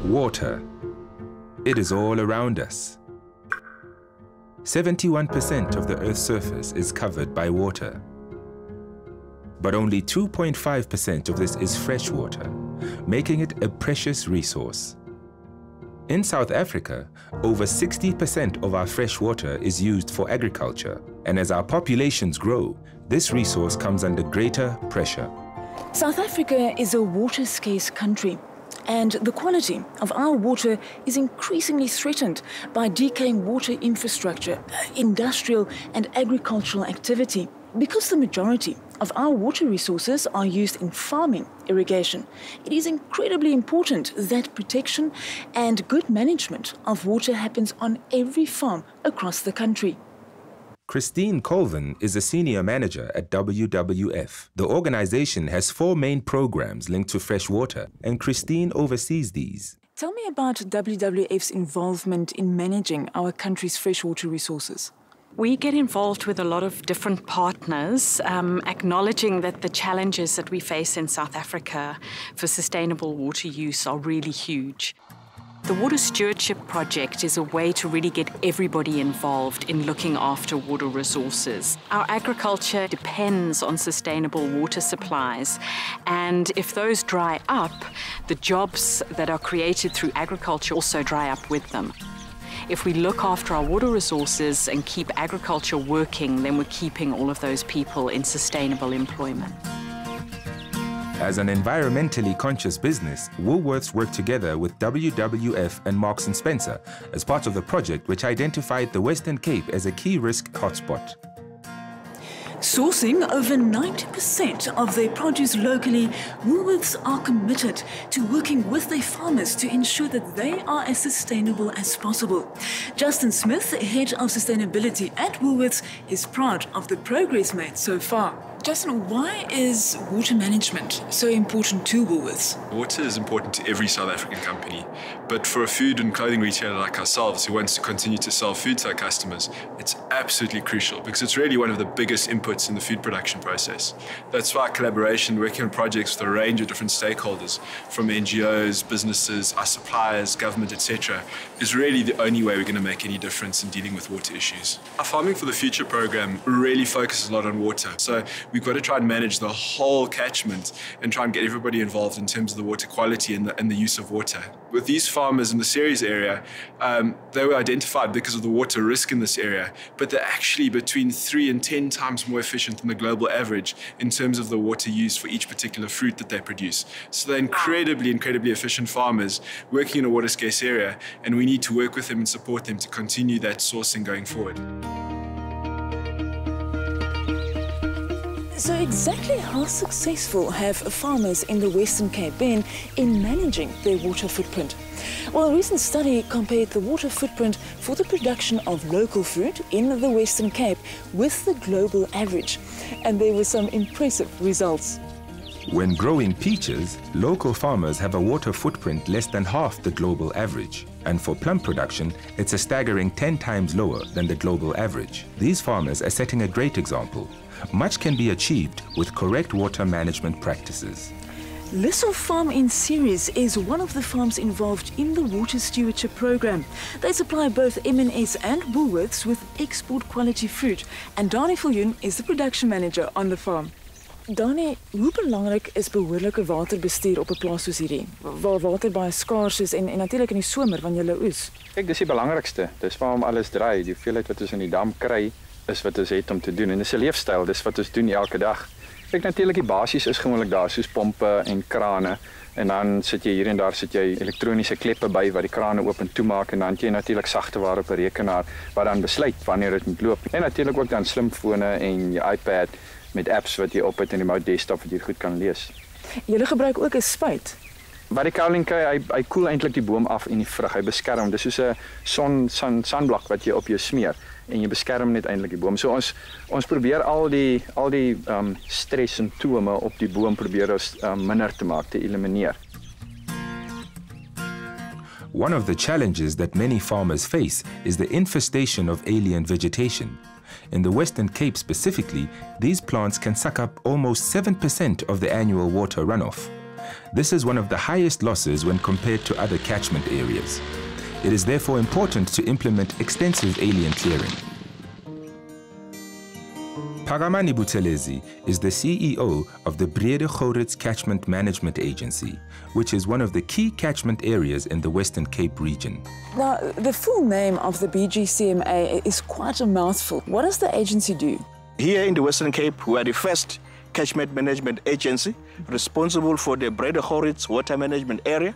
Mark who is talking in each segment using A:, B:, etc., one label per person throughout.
A: Water. It is all around us. 71% of the Earth's surface is covered by water. But only 2.5% of this is fresh water, making it a precious resource. In South Africa, over 60% of our fresh water is used for agriculture, and as our populations grow, this resource comes under greater pressure.
B: South Africa is a water-scarce country, and the quality of our water is increasingly threatened by decaying water infrastructure, industrial and agricultural activity. Because the majority of our water resources are used in farming irrigation, it is incredibly important that protection and good management of water happens on every farm across the country.
A: Christine Colvin is a senior manager at WWF. The organization has 4 main programs linked to fresh water, and Christine oversees these.
B: Tell me about WWF's involvement in managing our country's freshwater resources.
C: We get involved with a lot of different partners, acknowledging that the challenges that we face in South Africa for sustainable water use are really huge. The Water Stewardship Project is a way to really get everybody involved in looking after water resources. Our agriculture depends on sustainable water supplies, and if those dry up, the jobs that are created through agriculture also dry up with them. If we look after our water resources and keep agriculture working, then we're keeping all of those people in sustainable employment.
A: As an environmentally conscious business, Woolworths worked together with WWF and Marks & Spencer as part of the project which identified the Western Cape as a key risk hotspot.
B: Sourcing over 90% of their produce locally, Woolworths are committed to working with their farmers to ensure that they are as sustainable as possible. Justin Smith, Head of Sustainability at Woolworths, is proud of the progress made so far. Justin, why is water management so important to Woolworths?
D: Water is important to every South African company, but for a food and clothing retailer like ourselves who wants to continue to sell food to our customers, it's absolutely crucial because it's really one of the biggest inputs in the food production process. That's why collaboration, working on projects with a range of different stakeholders, from NGOs, businesses, our suppliers, government, etc., is really the only way we're going to make any difference in dealing with water issues. Our Farming for the Future program really focuses a lot on water, so we've got to try and manage the whole catchment and try and get everybody involved in terms of the water quality and the use of water. With these farmers in the Ceres area, they were identified because of the water risk in this area, but they're actually between 3 and 10 times more efficient than the global average in terms of the water used for each particular fruit that they produce. So they're incredibly efficient farmers working in a water scarce area, and we need to work with them and support them to continue that sourcing going forward.
B: So exactly how successful have farmers in the Western Cape been in managing their water footprint? Well, a recent study compared the water footprint for the production of local food in the Western Cape with the global average, and there were some impressive results.
A: When growing peaches, local farmers have a water footprint less than half the global average. And for plum production, it's a staggering 10 times lower than the global average. These farmers are setting a great example. Much can be achieved with correct water management practices.
B: Lissel Farm in Ceres is one of the farms involved in the Water Stewardship program. They supply both M&S and Woolworths with export quality fruit, and Dani Viljoen is the production manager on the farm. Dani, hoe belangrik is behoorlike waterbestuur op 'n plaas soos hierdie, waar water baie skaars is en natuurlik in die somer wanneer jy oes?
E: Kyk, dis die belangrikste. Dis waarom alles draai. Die hoeveelheid wat ons in die dam kry is wat ons het om te doen. En dis 'n leefstyl, dis wat ons doen elke dag. Kyk, natuurlik die basies is gewoonlik daar, soos pompe en krane. En dan sit jy hier en daar sit jy elektroniese kleppe by wat die krane oop en toe maak, en dan het jy natuurlik sagteware op 'n rekenaar wat dan besluit wanneer dit moet loop. En natuurlik ook dan slimfone en jou iPad met apps wat jy op het en die remote desktop wat jy goed kan lees.
B: Julle gebruik ook 'n spuit.
E: Wat die cowling kry, hy koel eintlik die boom af en die vrug. Hy beskerm. Dis soos 'n sonblok wat jy op jou smeer en jy beskerm net eintlik die boom. So ons probeer al die stres simptome op die boom probeer ons minder te maak, te elimineer.
A: One of the challenges that many farmers face is the infestation of alien vegetation. In the Western Cape specifically, these plants can suck up almost 7% of the annual water runoff. This is one of the highest losses when compared to other catchment areas. It is therefore important to implement extensive alien clearing. Pagamani Buthelezi is the CEO of the Breede Gouritz Catchment Management Agency, which is one of the key catchment areas in the Western Cape region.
B: Now, the full name of the BGCMA is quite a mouthful. What does the agency do?
F: Here in the Western Cape, we are the first catchment management agency responsible for the Breede Gouritz water management area.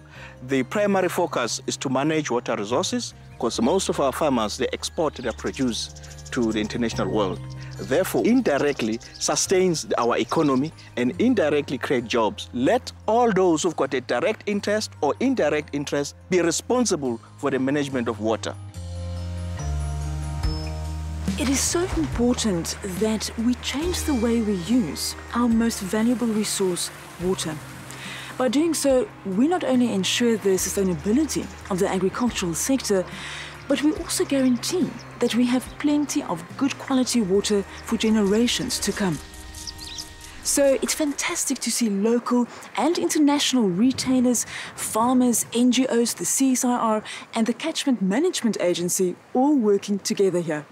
F: The primary focus is to manage water resources because most of our farmers, they export their produce to the international world. Therefore, indirectly sustains our economy and indirectly create jobs. Let all those who've got a direct interest or indirect interest be responsible for the management of water.
B: It is so important that we change the way we use our most valuable resource, water. By doing so, we not only ensure the sustainability of the agricultural sector, but we also guarantee that we have plenty of good quality water for generations to come. So it's fantastic to see local and international retailers, farmers, NGOs, the CSIR and the Catchment Management Agency all working together here.